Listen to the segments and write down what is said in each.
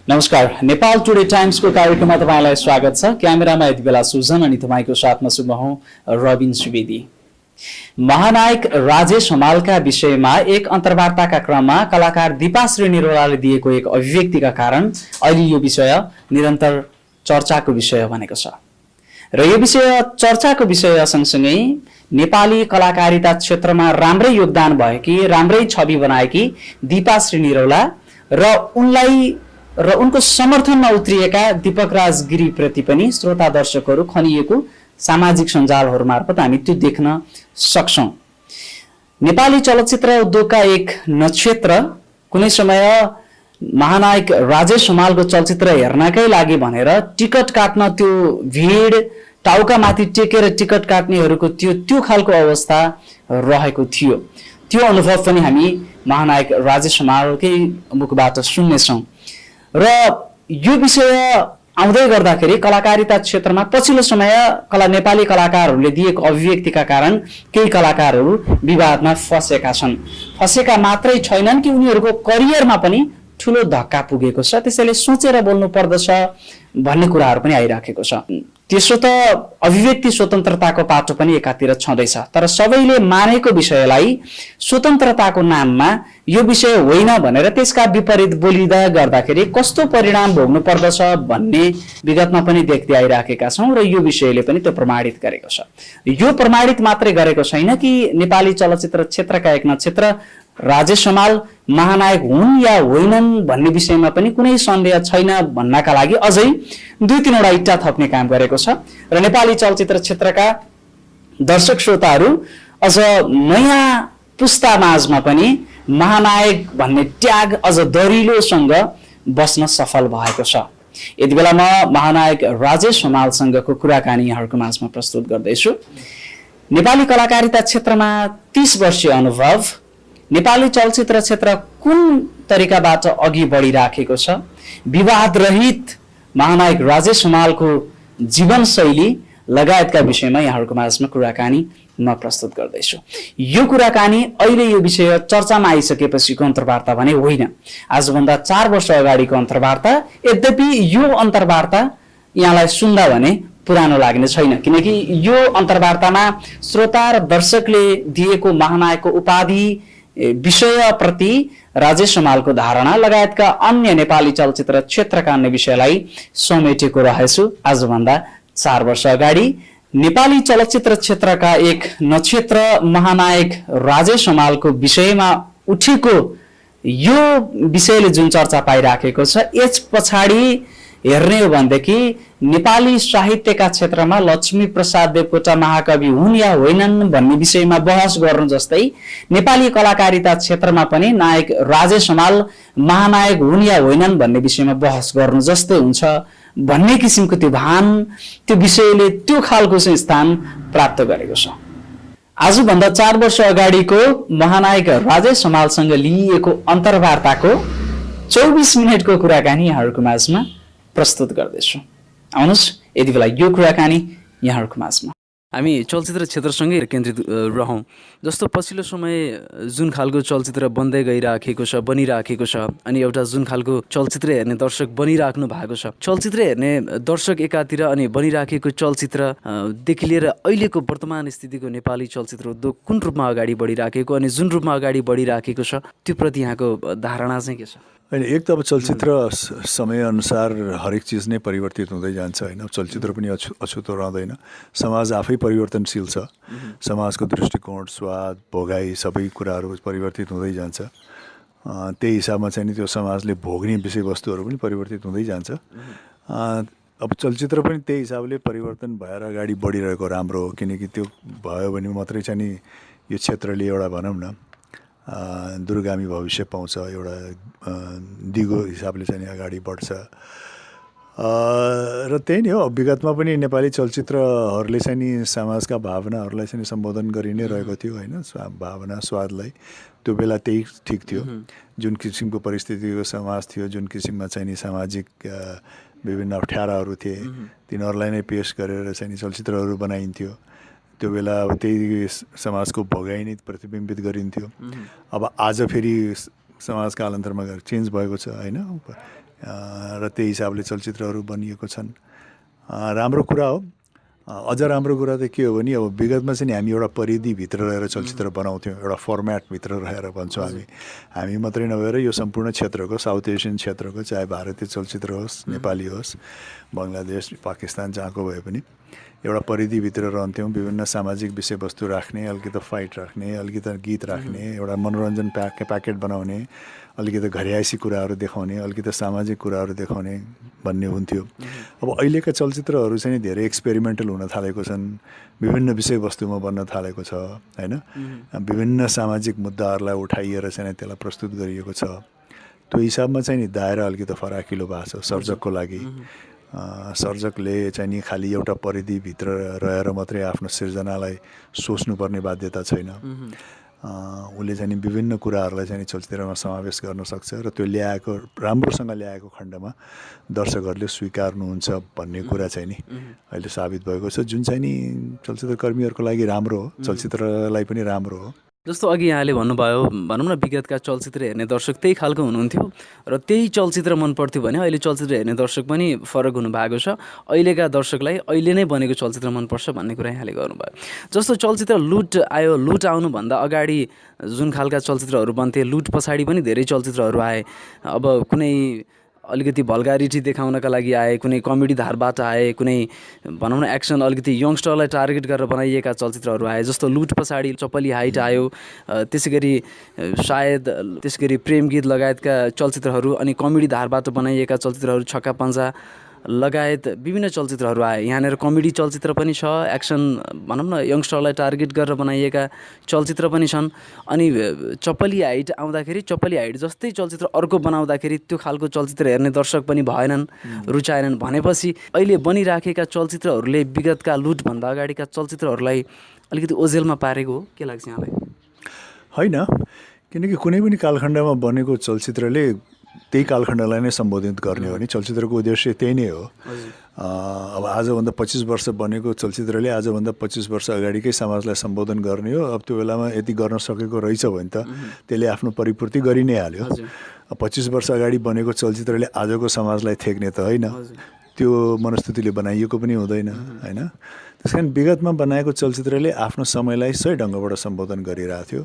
नमस्कार, नेपाल टुडे टाइम्सको कार्यक्रममा तपाईँलाई स्वागत छ। क्यामेरामा यति बेला सुजन अनि तपाईँको साथमा छु म हुँ रबिन सुवेदी। महानायक राजेश हमालका विषयमा एक अन्तर्वार्ताका क्रममा कलाकार दीपाश्री निरौलाले दिएको एक अभिव्यक्तिका कारण अहिले यो विषय निरन्तर चर्चाको विषय बनेको छ। र यो विषय चर्चाको विषय सँगसँगै नेपाली कलाकारिता क्षेत्रमा राम्रै योगदान भएकी, राम्रै छवि बनाएकी दीपाश्री निरौला र उनको समर्थनमा उत्रिएका दीपक राज गिरीप्रति पनि श्रोता दर्शकहरू खनिएको सामाजिक सञ्जालहरू मार्फत हामी त्यो देख्न सक्छौं। नेपाली चलचित्र उद्योगका एक नक्षत्र कुनै समय महानायक राजेश हमालको चलचित्र हेर्नकै लागि भनेर टिकट काट्न त्यो भिड टाउकामाथि टेकेर टिकट काट्नेहरूको त्यो खालको अवस्था रहेको थियो। त्यो अनुभव पनि हामी महानायक राजेश हमालकै मुखबाट सुन्नेछौँ। र यो विषय आउँदै गर्दाखेरि कलाकारिता क्षेत्रमा पछिल्लो समय नेपाली कलाकारहरूले दिएको अभिव्यक्तिका कारण केही कलाकारहरू विवादमा फँसेका छन्। फँसेका मात्रै छैनन् कि उनीहरूको करियरमा पनि ठुलो धक्का पुगेको छ। त्यसैले सोचेर बोल्नु पर्दछ भन्ने कुराहरू पनि आइराखेको छ। त्यसो त अभिव्यक्ति स्वतन्त्रताको पाटो पनि एकातिर छँदैछ, तर सबैले मानेको विषयलाई स्वतन्त्रताको नाममा यो विषय होइन भनेर त्यसका विपरीत बोलिँदा गर्दाखेरि कस्तो परिणाम भोग्नु पर्दछ भन्ने विगतमा पनि देख्दै आइराखेका छौँ र यो विषयले पनि त्यो प्रमाणित गरेको छ। यो प्रमाणित मात्रै गरेको छैन कि नेपाली चलचित्र क्षेत्रका एक नक्षत्र राजेश हमाल महानायक हुन् या होइनन् भन्ने विषयमा पनि कुनै सन्देह छैन भन्नका लागि अझै 2-3 इट्टा थप्ने काम गरेको छ। र नेपाली चलचित्र क्षेत्रका दर्शक श्रोताहरू अझ नयाँ पुस्ता माझमा पनि महानायक भन्ने ट्याग अझ दरिलोसँग बस्न सफल भएको छ। यति बेला म महानायक राजेश हमालसँगको कुराकानी यहाँहरूको माझमा प्रस्तुत गर्दैछु। नेपाली कलाकारिता क्षेत्रमा 30 वर्षीय अनुभव, नेपाली चलचित्र क्षेत्र कुन तरिकाबाट अघि बढिराखेको छ, विवाद रहित महानायक राजेश हमालको जीवनशैली लगायतका विषयमा यहाँहरूको माझमा कुराकानी म प्रस्तुत गर्दैछु। यो कुराकानी अहिले यो विषय चर्चामा आइसकेपछिको अन्तर्वार्ता भने होइन, आजभन्दा 4 वर्ष अगाडिको अन्तर्वार्ता। यद्यपि यो अन्तर्वार्ता यहाँलाई सुन्दा भने पुरानो लाग्ने छैन, किनकि यो अन्तर्वार्तामा श्रोता र दर्शकले दिएको महानायकको उपाधि विषयप्रति राजेश हमालको धारणा लगायतका अन्य नेपाली चलचित्र क्षेत्रका अन्य विषयलाई समेटेको रहेछु। आजभन्दा 4 वर्ष अगाडि नेपाली चलचित्र क्षेत्रका एक नक्षत्र महानायक राजेश हमालको विषयमा उठेको यो विषयले जुन चर्चा पाइराखेको छ, यस पछाडि हेर्ने हो भनेदेखि नेपाली साहित्यका क्षेत्रमा लक्ष्मी प्रसाद देवकोटा महाकवि हुन् या होइनन् भन्ने विषयमा बहस गर्नु जस्तै नेपाली कलाकारिता क्षेत्रमा पनि नायक राजेश हमाल महानायक हुन् या होइनन् भन्ने विषयमा बहस गर्नु जस्तै हुन्छ भन्ने किसिमको त्यो भान, त्यो विषयले त्यो खालको चाहिँ स्थान प्राप्त गरेको छ। आजभन्दा 4 वर्ष अगाडिको महानायक राजेश हमालसँग लिइएको अन्तर्वार्ताको 24 मिनटको कुराकानी यहाँहरूको माझमा प्रस्तुत गर्दैछु। आउनुहोस् यति बेला यो कुराकानी यहाँहरूको माझमा। हामी चलचित्र क्षेत्रसँगै केन्द्रित रहौँ। जस्तो पछिल्लो समय जुन खालको चलचित्र बन्दै गइराखेको छ, बनिराखेको छ, अनि एउटा जुन खालको चलचित्र हेर्ने दर्शक बनिराख्नु भएको छ, चलचित्र हेर्ने दर्शक एकातिर अनि बनिराखेको चलचित्रदेखि लिएर अहिलेको वर्तमान स्थितिको नेपाली चलचित्र उद्योग कुन रूपमा अगाडि बढिराखेको अनि जुन रूपमा अगाडि बढिराखेको छ त्यो प्रति यहाँको धारणा चाहिँ के छ? होइन, एक त अब चलचित्र समयअनुसार हरेक चिज नै परिवर्तित हुँदै जान्छ होइन। चलचित्र पनि अछुतो रहँदैन, समाज आफै परिवर्तनशील छ। समाजको दृष्टिकोण, स्वाद, भोगाई सबै कुराहरू परिवर्तित हुँदै जान्छ। त्यही हिसाबमा चाहिँ नि त्यो समाजले भोग्ने विषयवस्तुहरू पनि परिवर्तित हुँदै जान्छ। अब चलचित्र पनि त्यही हिसाबले परिवर्तन भएर अगाडि बढिरहेको राम्रो हो, किनकि त्यो भयो भने मात्रै चाहिँ नि यो क्षेत्रले एउटा भनौँ न दूरगामी भविष्य पाउँछ, एउटा दिगो हिसाबले चाहिँ अगाडि बढ्छ। र त्यही नै हो, विगतमा पनि नेपाली चलचित्रहरूले चाहिँ नि समाजका भावनाहरूलाई चाहिँ सम्बोधन गरि नै रहेको थियो होइन। भावना, स्वादलाई त्यो बेला त्यही ठिक थियो। जुन किसिमको परिस्थितिको समाज थियो, जुन किसिममा चाहिँ नि सामाजिक विभिन्न अप्ठ्याराहरू थिए, तिनीहरूलाई नै पेश गरेर चाहिँ नि चलचित्रहरू बनाइन्थ्यो। त्यो बेला अब त्यही समाजको भोगाइ नै प्रतिबिम्बित गरिन्थ्यो। अब आज फेरि समाज कालान्तरमा चेन्ज भएको छ होइन। र त्यही हिसाबले चलचित्रहरू बनिएको छन्। राम्रो कुरा हो। अझ राम्रो कुरा त के हो भने अब विगतमा चाहिँ हामी एउटा परिधिभित्र रहेर चलचित्र बनाउँथ्यौँ, एउटा फर्मेटभित्र रहेर भन्छौँ हामी मात्रै नभएर यो सम्पूर्ण क्षेत्रको, साउथ एसियन क्षेत्रको, चाहे भारतीय चलचित्र होस्, नेपाली होस्, बङ्गलादेश, पाकिस्तान जहाँको भए पनि एउटा परिधिभित्र रहन्थ्यौँ। विभिन्न सामाजिक विषयवस्तु राख्ने, अलिकति फाइट राख्ने, अलिकति गीत राख्ने, एउटा मनोरञ्जन प्याकेट बनाउने, अलिकति घरियासी कुराहरू देखाउने, अलिकति सामाजिक कुराहरू देखाउने भन्ने हुन्थ्यो। अब अहिलेका चलचित्रहरू चाहिँ धेरै एक्सपेरिमेन्टल हुन थालेको छन्, विभिन्न विषयवस्तुमा बन्न थालेको छ होइन। विभिन्न सामाजिक मुद्दाहरूलाई उठाइएर चाहिँ त्यसलाई प्रस्तुत गरिएको छ। त्यो हिसाबमा चाहिँ नि दायरा अलिकति फराकिलो भएको छ सर्जकको लागि। सर्जकले चाहिँ नि खालि एउटा परिधिभित्र रहेर मात्रै आफ्नो सिर्जनालाई सोच्नुपर्ने बाध्यता छैन। उसले चाहिँ नि विभिन्न कुराहरूलाई चाहिँ चलचित्रमा समावेश गर्न सक्छ र त्यो ल्याएको, राम्रोसँग ल्याएको खण्डमा दर्शकहरूले स्वीकार्नुहुन्छ भन्ने कुरा चाहिँ नि अहिले साबित भएको छ, जुन चाहिँ नि चलचित्रकर्मीहरूको लागि राम्रो हो, चलचित्रलाई पनि राम्रो हो। जस्तो अघि यहाँले भन्नुभयो, भनौँ न विगतका चलचित्र हेर्ने दर्शक त्यही खालको हुनुहुन्थ्यो र त्यही चलचित्र मन पर्थ्यो भने अहिले चलचित्र हेर्ने दर्शक पनि फरक हुनुभएको छ। अहिलेका दर्शकलाई अहिले नै बनेको चलचित्र मनपर्छ भन्ने कुरा यहाँले गर्नुभयो। जस्तो चलचित्र लुट आयो, लुट आउनुभन्दा अगाडि जुन खालका चलचित्रहरू बन्थे, लुट पछाडि पनि धेरै चलचित्रहरू आए। अब कुनै अलिकति भल्गारिटी देखाउनका लागि आए, कुनै कमेडी धारबाट आए, कुनै भनौँ न एक्सन अलिकति यङ्स्टरलाई टार्गेट गरेर बनाइएका चलचित्रहरू आए। जस्तो लुट पछाडि चपली हाइट आयो, त्यसै गरी सायद त्यसै गरी प्रेम गीत लगायतका चलचित्रहरू, अनि कमेडी धारबाट बनाइएका चलचित्रहरू छक्का पञ्जा लगायत विभिन्न चलचित्रहरू आए। यहाँनिर कमेडी चलचित्र पनि छ, एक्सन भनौँ न यङ्स्टरलाई टार्गेट गरेर बनाइएका चलचित्र पनि छन्। अनि चपली हाइट आउँदाखेरि चपली हाइट जस्तै चलचित्र अर्को बनाउँदाखेरि त्यो खालको चलचित्र हेर्ने दर्शक पनि भएनन्, रुचाएनन् भनेपछि अहिले बनिराखेका चलचित्रहरूले विगतका लुटभन्दा अगाडिका चलचित्रहरूलाई अलिकति ओझेलमा पारेको हो, के लाग्छ यहाँलाई? होइन, किनकि कुनै पनि कालखण्डमा बनेको चलचित्रले त्यही कालखण्डलाई नै सम्बोधित गर्ने हो नि। चलचित्रको उद्देश्य त्यही नै हो। अब आजभन्दा 25 वर्ष बनेको चलचित्रले आजभन्दा 25 वर्ष अगाडिकै समाजलाई सम्बोधन गर्ने हो। अब त्यो बेलामा यति गर्न सकेको रहेछ भने त त्यसले आफ्नो परिपूर्ति गरि नै हाल्यो। 25 वर्ष अगाडि बनेको चलचित्रले आजको समाजलाई थेक्ने त होइन, त्यो मनस्थितिले बनाइएको पनि हुँदैन होइन। त्यस कारण विगतमा बनाएको चलचित्रले आफ्नो समयलाई सही ढङ्गबाट सम्बोधन गरिरहेको थियो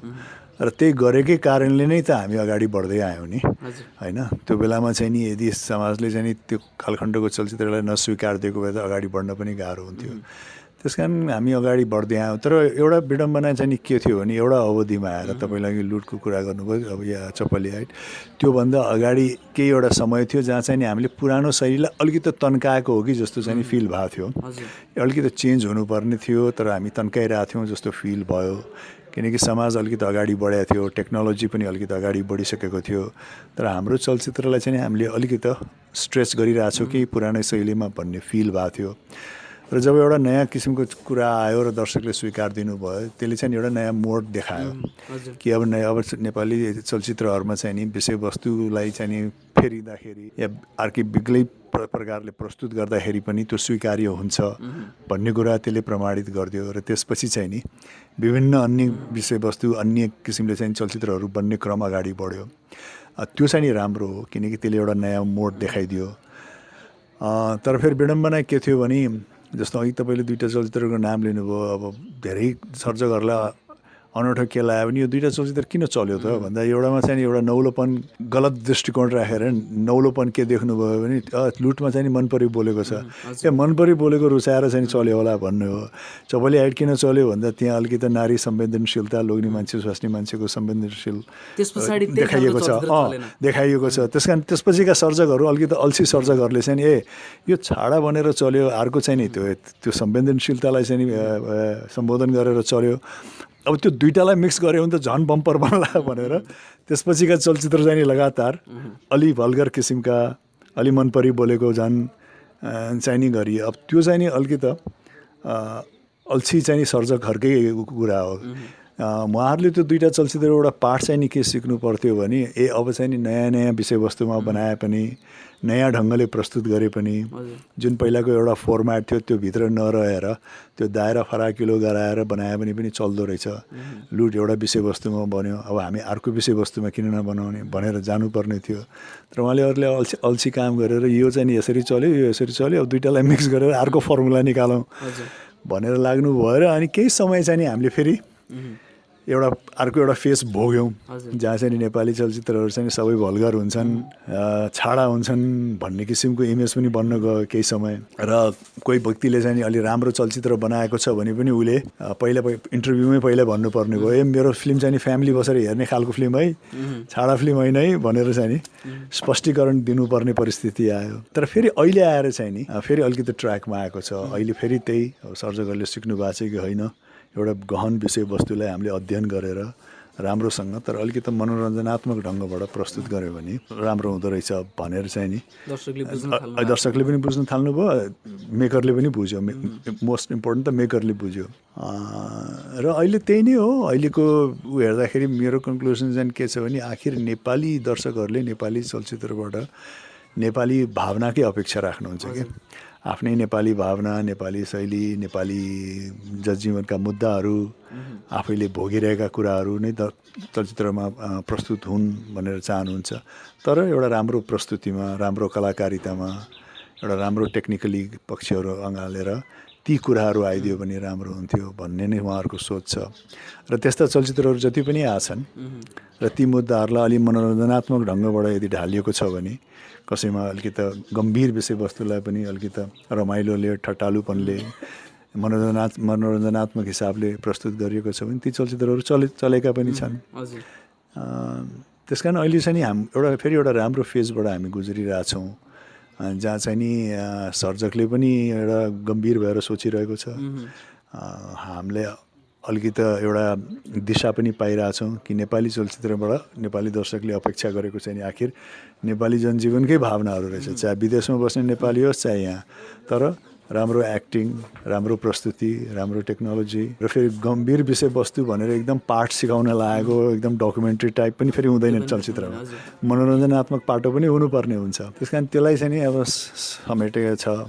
र त्यही गरेकै कारणले नै त हामी अगाडि बढ्दै आयौँ नि होइन। त्यो बेलामा चाहिँ नि यदि समाजले चाहिँ नि त्यो कालखण्डको चलचित्रलाई नस्वीकार दिएको भए त अगाडि बढ्न पनि गाह्रो हुन्थ्यो। त्यस कारण हामी अगाडि बढ्दै आयौँ। तर एउटा विडम्बना चाहिँ नि के थियो भने एउटा अवधिमा आएर तपाईँले लुटको कुरा गर्नुभयो, अब या चपली हाइट, त्योभन्दा अगाडि केही एउटा समय थियो जहाँ चाहिँ नि हामीले पुरानो शैलीलाई अलिकति तन्काएको हो कि जस्तो चाहिँ नि फिल भएको थियो। अलिकति चेन्ज हुनुपर्ने थियो तर हामी तन्काइरहेको थियौँ जस्तो फिल भयो। किनकि समाज अलिकति अगाडि बढेको थियो, टेक्नोलोजी पनि अलिकति अगाडि बढिसकेको थियो। तर हाम्रो चलचित्रलाई चाहिँ हामीले अलिकति स्ट्रेच गरिरहेछौँ कि पुरानै शैलीमा भन्ने फिल भएको थियो। र जब एउटा नयाँ किसिमको कुरा आयो र दर्शकले स्वीकार दिनुभयो, त्यसले चाहिँ एउटा नयाँ मोड देखायो कि अब नेपाली चलचित्रहरूमा चाहिँ नि विषयवस्तुलाई चाहिँ नि फेरिँदाखेरि या अर्कै बेग्लै प्रकारले प्रस्तुत गर्दाखेरि पनि त्यो स्वीकार्य हुन्छ भन्ने कुरा त्यसले प्रमाणित गरिदियो। र त्यसपछि चाहिँ नि विभिन्न अन्य विषयवस्तु, अन्य किसिमले चाहिँ चलचित्रहरू बन्ने क्रम अगाडि बढ्यो। त्यो चाहिँ नि राम्रो हो किनकि त्यसले एउटा नयाँ मोड देखाइदियो। तर फेरि विडम्बना के थियो भने जस्तो अघि तपाईँले दुईवटा चलचित्रको नाम लिनुभयो। अब धेरै सर्जकहरूलाई अनौठो के लाग्यो भने यो दुईवटा चलचित्र किन चल्यो त भन्दा एउटामा चाहिँ एउटा नौलोपन, गलत दृष्टिकोण राखेर नौलोपन के देख्नुभयो भने लुटमा चाहिँ मन परी बोलेको छ, ए मन परी बोलेको रुचाएर चाहिँ चल्यो होला भन्ने हो। चपली हाइट किन चल्यो भन्दा त्यहाँ अलिकति नारी संवेदनशीलता, लोग्ने मान्छे स्वास्नी मान्छेको संवेदनशील देखाइएको छ। त्यस कारण त्यसपछिका सर्जकहरू अलिकति अल्छी सर्जकहरूले चाहिँ ए यो छाडा बनेर चल्यो, अर्को चाहिँ नि त्यो संवेदनशीलतालाई चाहिँ सम्बोधन गरेर चल्यो। अब त्यो दुईटालाई मिक्स गऱ्यो भने त झन् बम्पर बन्ला भनेर त्यसपछिका चलचित्र चाहिँ लगातार अलि भल्गर किसिमका, अलि मन परी बोलेको झन् चाहिँ नि गरियो। अब त्यो चाहिँ नि अलिकति अल्छी चाहिँ सर्जकहरूकै कुरा हो। उहाँहरूले त्यो दुईवटा चलचित्र एउटा पाठ चाहिँ नि के सिक्नु पर्थ्यो भने अब चाहिँ नि नयाँ नयाँ विषयवस्तुमा बनाए पनि नयाँ ढङ्गले प्रस्तुत गरे पनि जुन पहिलाको एउटा फर्मेट थियो त्यो भित्र नरहेर त्यो दायरा फराकिलो गराएर बनाए भने पनि चल्दो रहेछ। लुट एउटा विषयवस्तुमा बन्यो, अब हामी अर्को विषयवस्तुमा किन नबनाउने भनेर जानुपर्ने थियो। तर उहाँले अरूले अल्छी काम गरेर यो चाहिँ नि यसरी चल्यो, यो यसरी चल्यो, अब दुइटालाई मिक्स गरेर अर्को फर्मुला निकालौँ भनेर लाग्नु भएर अनि केही समय चाहिँ नि हामीले फेरि अर्को एउटा फेस भोग्यौँ जहाँ चाहिँ नेपाली चलचित्रहरू चाहिँ सबै भल्गर हुन्छन्, छाडा हुन्छन् भन्ने किसिमको इमेज पनि बन्न गयो केही समय। र कोही व्यक्तिले चाहिँ अलि राम्रो चलचित्र बनाएको छ भने पनि उसले पहिला इन्टरभ्यूमै पहिला भन्नुपर्ने भयो, मेरो फिल्म चाहिँ फ्यामिली बसेर हेर्ने खालको फिल्म है, छाडा फिल्म होइन है भनेर चाहिँ नि स्पष्टीकरण दिनुपर्ने परिस्थिति आयो। तर फेरि अहिले आएर चाहिँ नि फेरि अलिकति ट्र्याकमा आएको छ। अहिले फेरि त्यही सर्जकहरूले सिक्नु भएको छ कि होइन, एउटा गहन विषयवस्तुलाई हामीले अध्ययन गरेर राम्रोसँग तर अलिकति मनोरञ्जनात्मक ढङ्गबाट प्रस्तुत गऱ्यो भने राम्रो हुँदो रहेछ भनेर चाहिँ नि दर्शकले पनि बुझ्न थाल्नुभयो, मेकरले पनि बुझ्यो। मोस्ट इम्पोर्टेन्ट त मेकरले बुझ्यो। र अहिले त्यही नै हो। अहिलेको हेर्दाखेरि मेरो कन्क्लुजन चाहिँ के छ भने आखिर नेपाली दर्शकहरूले नेपाली चलचित्रबाट नेपाली भावनाकै अपेक्षा राख्नुहुन्छ क्या। आफ्नै नेपाली भावना, नेपाली शैली, नेपाली जनजीवनका मुद्दाहरू, आफैले भोगिरहेका कुराहरू नै चलचित्रमा प्रस्तुत हुन् भनेर चाहनुहुन्छ। तर एउटा राम्रो प्रस्तुतिमा, राम्रो कलाकारितामा, एउटा राम्रो टेक्निकली पक्षहरू अँगालेर ती कुराहरू आइदियो भने राम्रो हुन्थ्यो भन्ने नै उहाँहरूको सोच छ। र त्यस्ता चलचित्रहरू जति पनि आछन् र ती मुद्दाहरूलाई अलि मनोरञ्जनात्मक ढङ्गबाट यदि ढालिएको छ भने, कसैमा अलिकति गम्भीर विषयवस्तुलाई पनि अलिकति रमाइलोले, ठट्टालुपनले, मनोरञ्जनात्मक हिसाबले प्रस्तुत गरिएको छ भने ती चलचित्रहरू चलेका पनि छन्। त्यस कारण अहिले चाहिँ नि फेरि एउटा राम्रो फेजबाट हामी गुज्रिरहेछौँ जहाँ चाहिँ नि सर्जकले पनि एउटा गम्भीर भएर सोचिरहेको छ। हामीले अलिकति एउटा दिशा पनि पाइरहेछौँ कि नेपाली चलचित्रबाट नेपाली दर्शकले अपेक्षा गरेको चाहिँ नि आखिर नेपाली जनजीवनकै भावनाहरू रहेछ, चाहे विदेशमा बस्ने नेपाली होस् चाहे यहाँ। तर राम्रो एक्टिङ, राम्रो प्रस्तुति, राम्रो टेक्नोलोजी र फेरि गम्भीर विषयवस्तु भनेर एकदम पाठ सिकाउन लागेको एकदम डकुमेन्ट्री टाइप पनि फेरि हुँदैन चलचित्रमा। मनोरञ्जनात्मक पाटो पनि हुनुपर्ने हुन्छ। त्यस कारण त्यसलाई चाहिँ नि अब समेटेको छ।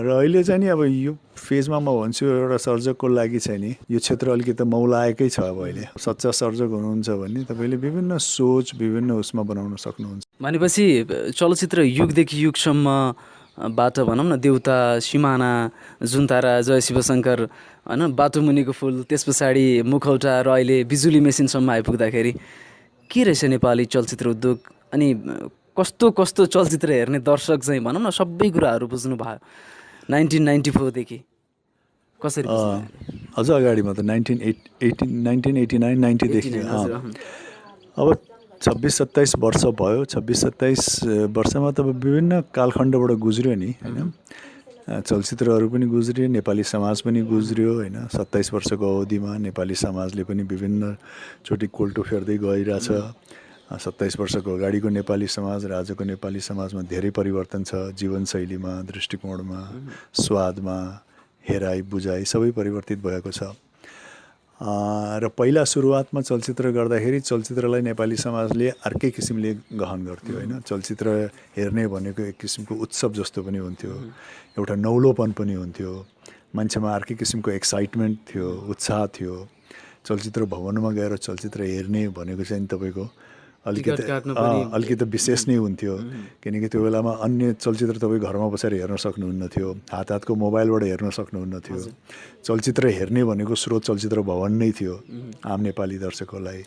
र अहिले चाहिँ नि अब यो फेजमा म भन्छु एउटा सर्जकको लागि चाहिँ नि यो क्षेत्र अलिकति मौलाएकै छ। अब अहिले सच्चा सर्जक हुनुहुन्छ भने तपाईँले विभिन्न सोच, विभिन्न उसमा बनाउन सक्नुहुन्छ। भनेपछि चलचित्र युगदेखि युगसम्म बाट भनौँ न, देउता, सिमाना, जुनतारा, जय शिवशङ्कर, होइन, बाटो मुनिको फुल, त्यस पछाडि मुखौटा र अहिले बिजुली मेसिनसम्म आइपुग्दाखेरि के रहेछ नेपाली चलचित्र उद्योग? अनि कस्तो कस्तो चलचित्र हेर्ने दर्शक चाहिँ भनौँ न सबै कुराहरू बुझ्नु भयो 1994 कसरी? अझ अगाडिमा त 1989 देखि अब 26-27 वर्ष भयो। 26-27 वर्षमा त विभिन्न कालखण्डबाट गुज्रियो नि होइन। चलचित्रहरू पनि गुज्रियो, नेपाली समाज पनि गुज्रियो होइन। 27 वर्षको अवधिमा नेपाली समाजले पनि विभिन्न चोटि कोल्टो फेर्दै गइरहेछ। 27 वर्षको अगाडिको नेपाली समाज र आजको नेपाली समाजमा धेरै परिवर्तन छ। जीवनशैलीमा, दृष्टिकोणमा, स्वादमा, हेराइ बुझाइ सबै परिवर्तित भएको छ। र पहिला सुरुवातमा चलचित्र गर्दाखेरि चलचित्रलाई नेपाली समाजले अर्कै किसिमले गहन गर्थ्यो होइन। चलचित्र हेर्ने भनेको एक किसिमको उत्सव जस्तो पनि हुन्थ्यो, एउटा नौलोपन पनि हुन्थ्यो, मान्छेमा अर्कै किसिमको एक्साइटमेन्ट थियो, उत्साह थियो। चलचित्र भवनमा गएर चलचित्र हेर्ने भनेको चाहिँ तपाईँको अलिकति विशेष नै हुन्थ्यो। किनकि त्यो बेलामा अन्य चलचित्र तपाईँ घरमा बसेर हेर्न सक्नुहुन्न थियो, हातको मोबाइलबाट हेर्न सक्नुहुन्न थियो। चलचित्र हेर्ने भनेको स्रोत चलचित्र भवन नै थियो आम नेपाली दर्शकको लागि।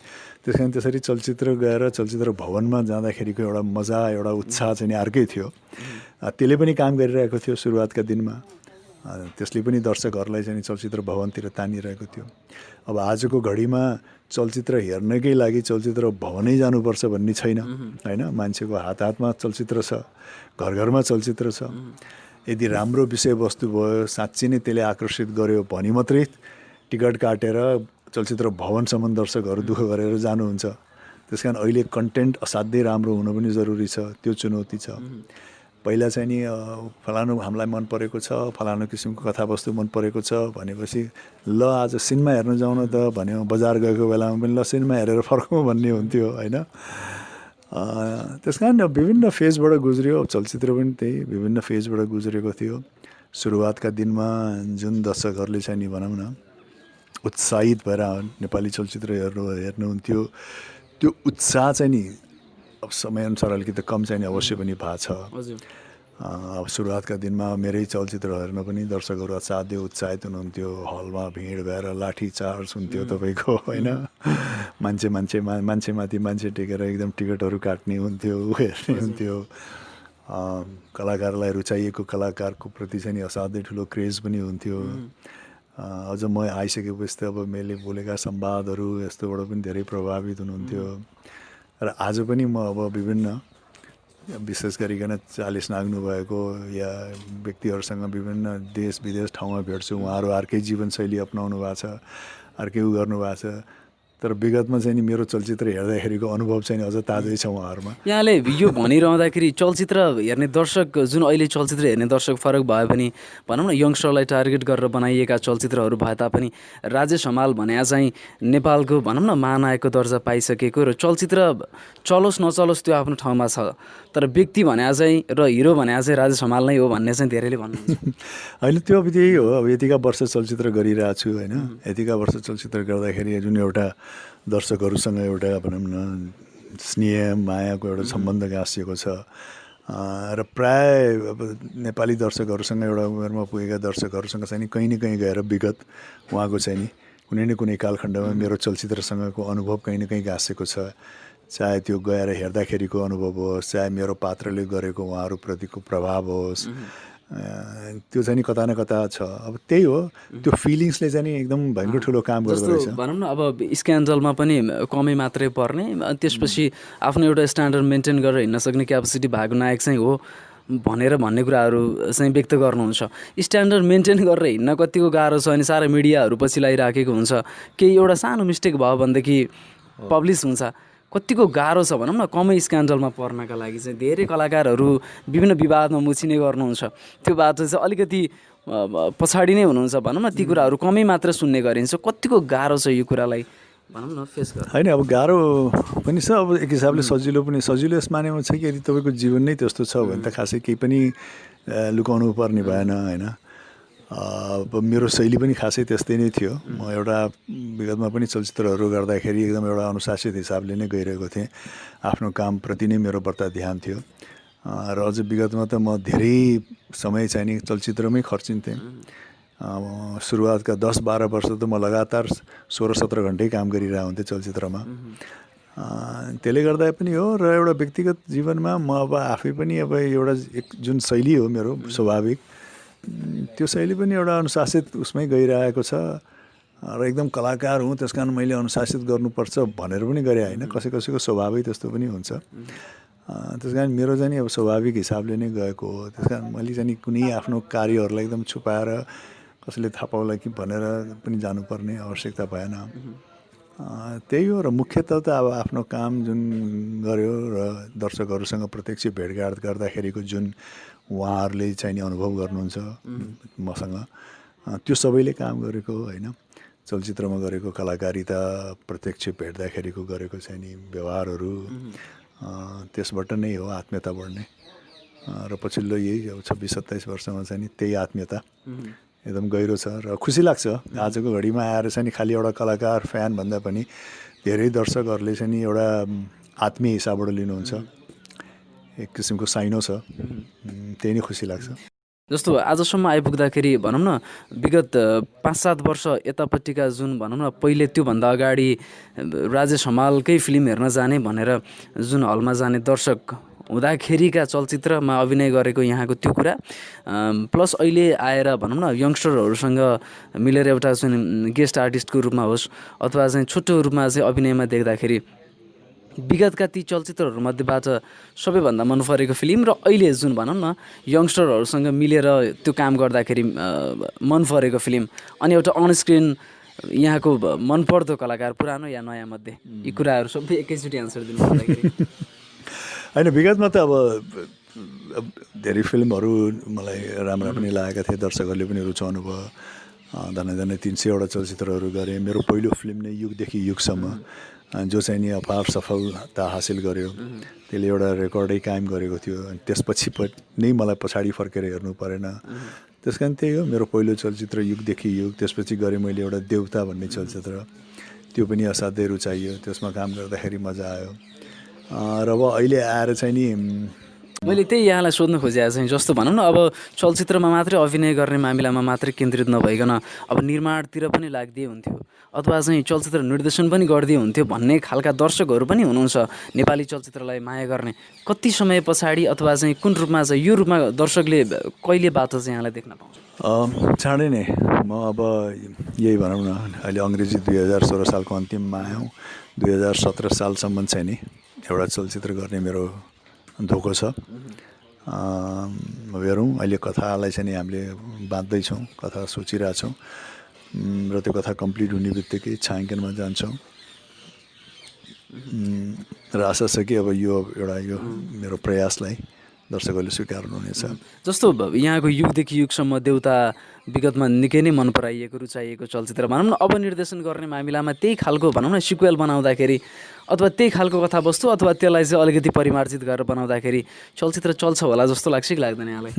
त्यस कारण त्यसरी चलचित्र गएर चलचित्र भवनमा जाँदाखेरिको एउटा मजा, एउटा उत्साह चाहिँ अर्कै थियो। त्यसले पनि काम गरिरहेको थियो सुरुवातका दिनमा। त्यसले पनि दर्शकहरूलाई चाहिँ चलचित्र भवनतिर तानिरहेको थियो। अब आजको घडीमा चलचित्र हेर्नकै लागि चलचित्र भवनै जानुपर्छ भन्ने छैन होइन। मान्छेको हातमा चलचित्र छ, घर घरमा चलचित्र छ। यदि राम्रो विषयवस्तु भयो, साँच्चै नै त्यसले आकर्षित गर्यो भने मात्रै टिकट काटेर चलचित्र भवनसम्म दर्शकहरू दुःख गरेर जानुहुन्छ। त्यस कारण अहिले कन्टेन्ट असाध्यै राम्रो हुनु पनि जरुरी छ, त्यो चुनौती छ। पहिला चाहिँ नि फलानु हामीलाई मन परेको छ, फलानु किसिमको कथावस्तु मन परेको छ भनेपछि ल आज सिनेमा हेर्न जाउँ न त भन्यो। बजार गएको बेलामा पनि ल सिनेमा हेरेर फर्कौँ भन्ने हुन्थ्यो होइन। त्यस कारण विभिन्न फेजबाट गुज्रियो। चलचित्र पनि त्यही विभिन्न फेजबाट गुज्रेको थियो। सुरुवातका दिनमा जुन दर्शकहरूले चाहिँ नि भनौँ न उत्साहित भएर नेपाली चलचित्र हेर्नुहुन्थ्यो, त्यो उत्साह चाहिँ नि अब समयअनुसार अलिकति कम चाहिँ नि अवश्य पनि भएको छ। अब सुरुवातका दिनमा मेरै चलचित्र हेर्न पनि दर्शकहरू असाध्य उत्साहित हुनुहुन्थ्यो। हलमा भिड भएर लाठी चार्ज हुन्थ्यो तपाईँको होइन। मान्छेमाथि मान्छे टेकेर एकदम टिकटहरू काट्ने हुन्थ्यो, हेर्ने हुन्थ्यो। कलाकारलाई रुचाइएको कलाकारको प्रति चाहिँ नि असाध्यै ठुलो क्रेज पनि हुन्थ्यो। अझ म आइसकेपछि त अब मैले बोलेका संवादहरू यस्तोबाट पनि धेरै प्रभावित हुनुहुन्थ्यो। र आज पनि म अब विभिन्न विशेष गरिकन 40 नाग्नु भएको या व्यक्तिहरूसँग विभिन्न देश विदेश ठाउँमा भेट्छु। उहाँहरू अर्कै जीवनशैली अपनाउनु भएको छ, अर्कै गर्नु भएको छ। तर विगतमा चाहिँ नि मेरो चलचित्र हेर्दाखेरिको अनुभव चाहिँ अझ ताजै छ उहाँहरूमा। यहाँले यो भनिरहँदाखेरि चलचित्र हेर्ने दर्शक जुन अहिले चलचित्र हेर्ने दर्शक फरक भए पनि भनौँ न यङ्स्टरलाई टार्गेट गरेर बनाइएका चलचित्रहरू भए तापनि राजेश हमाल भने चाहिँ नेपालको भनौँ न महानायकको दर्जा पाइसकेको र चलचित्र चलोस् नचलोस् त्यो आफ्नो ठाउँमा छ। तर व्यक्ति भने चाहिँ र हिरो भने चाहिँ राजेश हमाल नै हो भन्ने चाहिँ धेरैले भन्नुहुन्छ। होइन त्यो अब त्यही हो। अब यतिका वर्ष चलचित्र गरिरहेको छु होइन। यतिका वर्ष चलचित्र गर्दाखेरि जुन एउटा दर्शकहरूसँग एउटा भनौँ न स्नेह मायाको एउटा सम्बन्ध गाँसिएको छ। र प्राय अब नेपाली दर्शकहरूसँग एउटा उमेरमा पुगेका दर्शकहरूसँग चाहिँ नि कहीँ न कहीँ गएर विगत उहाँको चाहिँ नि कुनै न कुनै कालखण्डमा मेरो चलचित्रसँगको अनुभव कहीँ न कहीँ गाँसेको छ। चाहे त्यो गएर हेर्दाखेरिको अनुभव होस्, चाहे मेरो पात्रले गरेको उहाँहरूप्रतिको प्रभाव होस्, त्यो चाहिँ नि कता न कता छ। अब त्यही हो, त्यो फिलिङ्सले चाहिँ नि एकदम भयङ्कर ठुलो काम गर्दो रहेछ। भनौँ न अब स्क्यान्डलमा पनि कमै मात्रै पर्ने, त्यसपछि आफ्नो एउटा स्ट्यान्डर्ड मेन्टेन गरेर हिँड्न सक्ने क्यापेसिटी भएको नायक चाहिँ हो भनेर भन्ने कुराहरू चाहिँ व्यक्त गर्नुहुन्छ। स्ट्यान्डर्ड मेन्टेन गरेर हिँड्न कतिको गाह्रो छ अनि सारा मिडियाहरू पछि लगाइराखेको हुन्छ। केही एउटा सानो मिस्टेक भयो भनेदेखि पब्लिस हुन्छ। कतिको गाह्रो छ भनौँ न कमै स्क्यान्डलमा पर्नका लागि चाहिँ। धेरै कलाकारहरू विभिन्न विवादमा मुछिने गर्नुहुन्छ। त्यो बाटो चाहिँ अलिकति पछाडि नै हुनुहुन्छ भनौँ न। ती कुराहरू कमै मात्र सुन्ने गरिन्छ। कतिको गाह्रो छ यो कुरालाई भनौँ न फेस गर्नु। होइन अब गाह्रो पनि छ, अब एक हिसाबले सजिलो पनि। सजिलो यस मानेमा छ कि यदि तपाईँको जीवन नै त्यस्तो छ भने त खासै केही पनि लुकाउनु पर्ने भएन होइन। अब मेरो शैली पनि खासै त्यस्तै नै थियो। म एउटा विगतमा पनि चलचित्रहरू गर्दाखेरि एकदम एउटा अनुशासित हिसाबले नै गइरहेको थिएँ। आफ्नो कामप्रति नै मेरो बढ्ता ध्यान थियो। र अझ विगतमा त म धेरै समय चाहिँ नि चलचित्रमै खर्चिन्थेँ। सुरुवातका 10-12 वर्ष त म लगातार 16-17 घन्टै काम गरिरहेको हुन्थेँ चलचित्रमा। त्यसले गर्दा पनि हो। र एउटा व्यक्तिगत जीवनमा म अब आफै पनि अब एउटा जुन शैली हो मेरो स्वाभाविक, त्यो शैली पनि एउटा अनुशासित उसमै गइरहेको छ। र एकदम कलाकार हुँ त्यस कारण मैले अनुशासित गर्नुपर्छ भनेर पनि गरे होइन। कसैको स्वभावै त्यस्तो पनि हुन्छ। त्यस कारण मेरो चाहिँ अब स्वाभाविक हिसाबले नै गएको हो। त्यस कारण मैले चाहिँ कुनै आफ्नो कार्यहरूलाई एकदम छुपाएर कसैले थाहा पाउला कि भनेर पनि जानुपर्ने आवश्यकता भएन। त्यही हो। र मुख्यतः त अब आफ्नो काम जुन गर्यो र दर्शकहरूसँग प्रत्यक्ष भेटघाट गर्दाखेरिको जुन उहाँहरूले चाहिँ नि अनुभव गर्नुहुन्छ मसँग, त्यो सबैले काम गरेको होइन। चलचित्रमा गरेको कलाकारिता, प्रत्यक्ष भेट्दाखेरिको गरेको चाहिँ नि व्यवहारहरू, त्यसबाट नै हो आत्मीयता बढ्ने। र पछिल्लो यही अब 26-27 वर्षमा चाहिँ नि त्यही आत्मीयता एकदम गहिरो छ। र खुसी लाग्छ आजको घडीमा आएर चाहिँ नि खालि एउटा कलाकार फ्यान भन्दा पनि धेरै दर्शकहरूले चाहिँ नि एउटा आत्मीय हिसाबबाट लिनुहुन्छ। एक किसिमको साइनो छ। त्यही नै खुसी लाग्छ। जस्तो आजसम्म आइपुग्दाखेरि भनौँ न विगत 5-7 वर्ष यतापट्टिका जुन भनौँ न पहिले त्योभन्दा अगाडि राजेश हमालकै फिल्म हेर्न जाने भनेर जुन हलमा जाने दर्शक हुँदाखेरिका चलचित्रमा अभिनय गरेको यहाँको त्यो कुरा, प्लस अहिले आएर भनौँ न यङ्स्टरहरूसँग मिलेर एउटा चाहिँ गेस्ट आर्टिस्टको रूपमा होस् अथवा चाहिँ छोटो रूपमा चाहिँ अभिनयमा देख्दाखेरि विगतका ती चलचित्रहरूमध्येबाट सबैभन्दा मन परेको फिल्म र अहिले जुन भनौँ न यङ्स्टरहरूसँग मिलेर त्यो काम गर्दाखेरि मन परेको फिल्म अनि एउटा अनस्क्रिन यहाँको मनपर्दो कलाकार पुरानो या नयाँ मध्ये यी कुराहरू सबै एकैचोटि एन्सर दिनु पर्दाखेरि होइन विगतमा त अब धेरै फिल्महरू मलाई राम्रा पनि लागेका थिए, दर्शकहरूले पनि रुचाउनु भयो। झन्डै झन्डै 300वटा चलचित्रहरू गरेँ। मेरो पहिलो फिल्म नै युगदेखि युगसम्म, जो चाहिँ नि अपार सफलता हासिल गर्यो। त्यसले एउटा रेकर्डै कायम गरेको थियो। अनि त्यसपछि नै मलाई पछाडि फर्केर हेर्नु परेन। त्यस कारण त्यही हो मेरो पहिलो चलचित्र युगदेखि युग। त्यसपछि गरेँ मैले एउटा देउता भन्ने चलचित्र, त्यो पनि असाध्यै रुचाइयो। त्यसमा काम गर्दाखेरि मजा आयो। र अब अहिले आएर चाहिँ नि मैले त्यही यहाँलाई सोध्न खोजेको चाहिँ जस्तो भनौँ न, अब चलचित्रमा मात्रै अभिनय गर्ने मामिलामा मात्रै केन्द्रित नभइकन अब निर्माणतिर पनि लाग्दिए हुन्थ्यो, अथवा चाहिँ चलचित्र निर्देशन पनि गरिदिए हुन्थ्यो भन्ने खालका दर्शकहरू पनि हुनुहुन्छ नेपाली चलचित्रलाई माया गर्ने। कति समय पछाडि अथवा चाहिँ कुन रूपमा चाहिँ यो रूपमा दर्शकले कहिले बाटो चाहिँ यहाँलाई देख्न पाउँछ? चाँडै नै म अब यही भनौँ न, अहिले अङ्ग्रेजी 2016 सालको अन्तिममा आयौँ। 2017 सालसम्म चाहिँ नि एउटा चलचित्र गर्ने मेरो धोको छ। हेरौँ, अहिले कथालाई चाहिँ नि हामीले बाँध्दैछौँ, कथा सोचिरहेछौँ र त्यो कथा कम्प्लिट हुने बित्तिकै छायाङ्कनमा जान्छौँ र आशा छ कि अब यो मेरो प्रयासलाई दर्शकहरूले स्वीकार्नुहुनेछ। जस्तो यहाँको युगदेखि युगसम्म देउता विगतमा निकै नै मन पराइएको रुचाइएको चलचित्र भनौँ न, अब निर्देशन गर्ने मामिलामा त्यही खालको भनौँ न सिक्वेल बनाउँदाखेरि अथवा त्यही खालको कथावस्तु अथवा त्यसलाई चाहिँ अलिकति परिमार्जित गरेर बनाउँदाखेरि चलचित्र चल्छ होला जस्तो लाग्छ कि लाग्दैन यहाँलाई?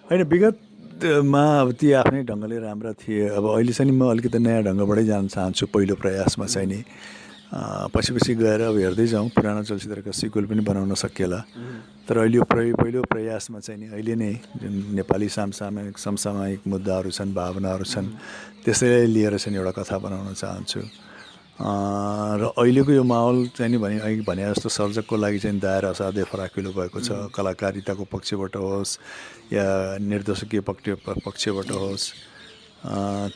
होइन, विगतमा अब ती आफ्नै ढङ्गले राम्रा थिए। अब अहिले चाहिँ म अलिकति नयाँ ढङ्गबाटै जान चाहन्छु। पहिलो प्रयासमा चाहिँ नि पछि गएर अब हेर्दै जाउँ, पुरानो चलचित्रका सिक्वेल पनि बनाउन सकिएला। तर अहिले पहिलो प्रयासमा चाहिँ नि अहिले नै जुन नेपाली समसामयिक मुद्दाहरू छन्, भावनाहरू छन्, त्यसैलाई लिएर चाहिँ एउटा कथा बनाउन चाहन्छु। र अहिलेको यो माहौल चाहिँ नि भने जस्तो सर्जकको लागि चाहिँ दायरा असाध्यै फराकिलो भएको छ। कलाकारिताको पक्षबाट होस् या निर्देशकीय पक्षबाट होस्,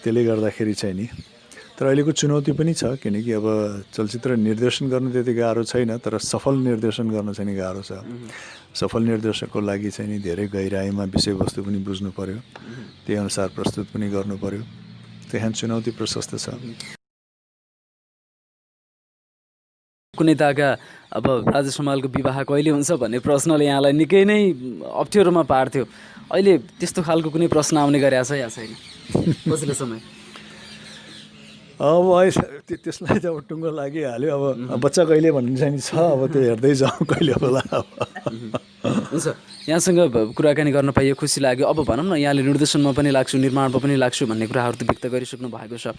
त्यसले गर्दाखेरि चाहिँ नि। तर अहिलेको चुनौती पनि छ, किनकि अब चलचित्र निर्देशन गर्नु त्यति गाह्रो छैन, तर सफल निर्देशन गर्न चाहिँ नि गाह्रो छ। सफल निर्देशकको लागि चाहिँ नि धेरै गहिराइमा विषयवस्तु पनि बुझ्नु पर्यो, त्यही अनुसार प्रस्तुत पनि गर्नु पर्यो। त्यहाँ चुनौती प्रशस्त छ। कुनै ताका अब राजेश हमालको विवाह कहिले हुन्छ भन्ने प्रश्नले यहाँलाई निकै नै अप्ठ्यारोमा पार्थ्यो। अहिले त्यस्तो खालको कुनै प्रश्न आउने गरेको छ या छैन पछिल्लो समय? अब त्यसलाई त अब टुङ्गो लागिहाल्यो। अब बच्चा कहिले भन्ने चाहिँ छ, अब त्यो हेर्दै जाउँ कहिले होला। हुन्छ, यहाँसँग कुराकानी गर्न पाइयो खुसी लाग्यो। अब भनौँ न, यहाँले निर्देशनमा पनि लाग्छु, निर्माणमा पनि लाग्छु भन्ने कुराहरू त व्यक्त गरिसक्नु भएको छ।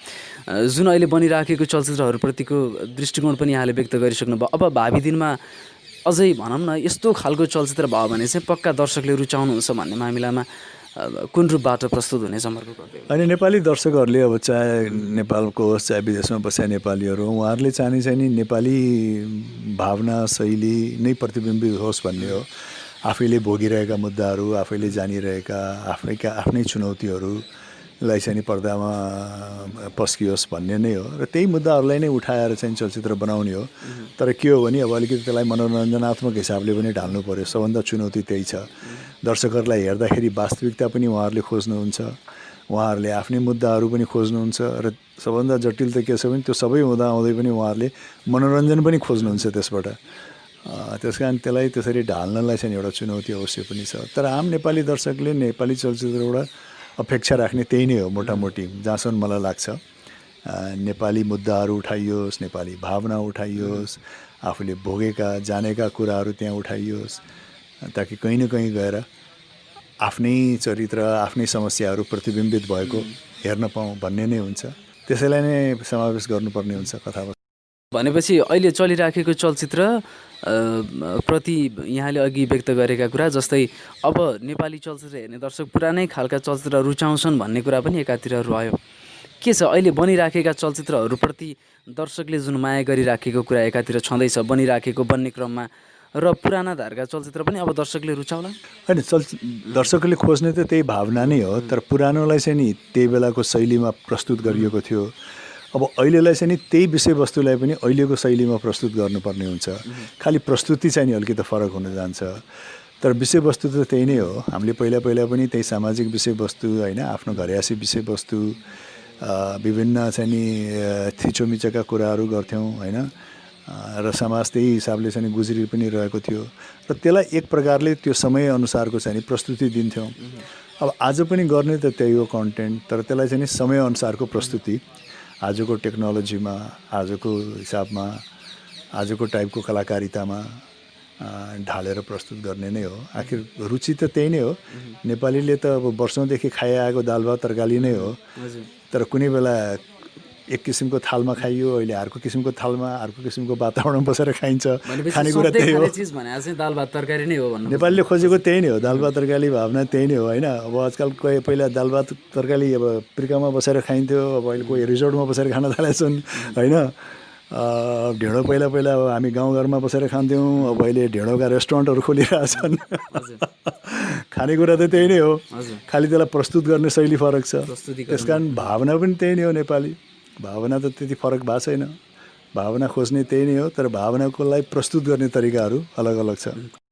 जुन अहिले बनिराखेको चलचित्रहरूप्रतिको दृष्टिकोण पनि यहाँले व्यक्त गरिसक्नु भयो। अब भावी दिनमा अझै भनौँ न यस्तो खालको चलचित्र भयो भने चाहिँ पक्का दर्शकले रुचाउनुहुन्छ भन्ने मामिलामा कुन रूपबाट प्रस्तुत हुने जमर्को गर्दै? अनि नेपाली दर्शकहरूले अब चाहे नेपालको होस् चाहे विदेशमा बसेका नेपालीहरू, उहाँहरूले चाहने चाहिँ नि नेपाली भावना शैली नै प्रतिबिम्बित होस् भन्ने हो। आफैले भोगिरहेका मुद्दाहरू, आफैले जानिरहेका आफ्नै चुनौतीहरूलाई चाहिँ नि पर्दामा पस्कियोस् भन्ने नै हो। र त्यही मुद्दाहरूलाई नै उठाएर चाहिँ चलचित्र बनाउने हो। तर के हो भने अब अलिकति त्यसलाई मनोरञ्जनात्मक हिसाबले पनि ढाल्नु पर्यो। सबभन्दा चुनौती त्यही छ। दर्शकहरूलाई हेर्दाखेरि वास्तविकता पनि उहाँहरूले खोज्नुहुन्छ, उहाँहरूले आफ्नै मुद्दाहरू पनि खोज्नुहुन्छ, र सबभन्दा जटिल त के छ भने त्यो सबै हुँदाहुँदै पनि उहाँहरूले मनोरञ्जन पनि खोज्नुहुन्छ त्यसबाट। त्यस कारण त्यसलाई त्यसरी ढाल्नलाई चाहिँ एउटा चुनौती अवश्य पनि छ। तर आम नेपाली दर्शकले नेपाली चलचित्रबाट अपेक्षा राख्ने त्यही नै हो मोटामोटी, जहाँसम्म मलाई लाग्छ। नेपाली मुद्दाहरू उठाइयोस्, नेपाली भावना उठाइयोस्, आफूले भोगेका जानेका कुराहरू त्यहाँ उठाइयोस्, ताकि कहीँ न कहीँ गएर आफ्नै चरित्र, आफ्नै समस्याहरू प्रतिबिम्बित भएको हेर्न पाऊँ भन्ने नै हुन्छ। त्यसैलाई नै समावेश गर्नुपर्ने हुन्छ कथामा। भनेपछि अहिले चलिराखेको चलचित्र प्रति यहाँले अघि व्यक्त गरेका कुरा जस्तै अब नेपाली चलचित्र हेर्ने दर्शक पुरानै खालका चलचित्र रुचाउँछन् भन्ने कुरा पनि एकातिर रह्यो। के छ अहिले बनिराखेका चलचित्रहरूप्रति दर्शकले जुन माया गरिराखेको कुरा एकातिर छँदैछ बनिराखेको, बन्ने क्रममा, र पुराना धारका चलचित्र पनि अब दर्शकले रुचाउला? होइन, दर्शकले खोज्ने त त्यही भावना नै हो। तर पुरानोलाई चाहिँ नि त्यही बेलाको शैलीमा प्रस्तुत गरिएको थियो। अब अहिलेलाई चाहिँ नि त्यही विषयवस्तुलाई पनि अहिलेको शैलीमा प्रस्तुत गर्नुपर्ने हुन्छ। खालि प्रस्तुति चाहिँ नि अलिकति फरक हुन जान्छ, तर विषयवस्तु त त्यही नै हो। हामीले पहिला पनि त्यही सामाजिक विषयवस्तु, होइन, आफ्नो घरयासी विषयवस्तु, विभिन्न चाहिँ नि थिचोमिचोका कुराहरू गर्थ्यौँ, होइन। र समाज त्यही हिसाबले चाहिँ गुज्री पनि रहेको थियो र त्यसलाई एक प्रकारले त्यो समयअनुसारको चाहिँ प्रस्तुति दिन्थ्यौँ। अब आज पनि गर्ने त त्यही हो कन्टेन्ट, तर त्यसलाई चाहिँ समयअनुसारको प्रस्तुति आजको टेक्नोलोजीमा, आजको हिसाबमा, आजको टाइपको कलाकारितामा ढालेर प्रस्तुत गर्ने नै हो। आखिर रुचि त त्यही नै हो। नेपालीले त अब वर्षौँदेखि खाइआएको दाल भात तरकारी नै हो, तर कुनै बेला एक किसिमको थालमा खाइयो, अहिले अर्को किसिमको थालमा, अर्को किसिमको वातावरणमा बसेर खाइन्छ। खानेकुरा त्यही हो। दाल भात तरकारी नै हो भन्नु। नेपालीले खोजेको त्यही नै हो, दाल भात तरकारी भावना त्यही नै हो होइन। अब आजकल कोही पहिला दाल भात तरकारी अब प्रिकामा बसेर खाइन्थ्यो, अब अहिले कोही रिजोर्टमा बसेर खान थालेछन् होइन। ढेँडो पहिला अब हामी गाउँघरमा बसेर खान्थ्यौँ, अब अहिले ढेँडोका रेस्टुरेन्टहरू खोलिरहेछन्। खानेकुरा त त्यही नै हो, खालि त्यसलाई प्रस्तुत गर्ने शैली फरक छ। त्यस कारण भावना पनि त्यही नै हो। नेपाली भावना त त्यति फरक भएको छैन। भावना खोज्ने त्यही नै हो, तर भावनाको लागि प्रस्तुत गर्ने तरिकाहरू अलग अलग छ।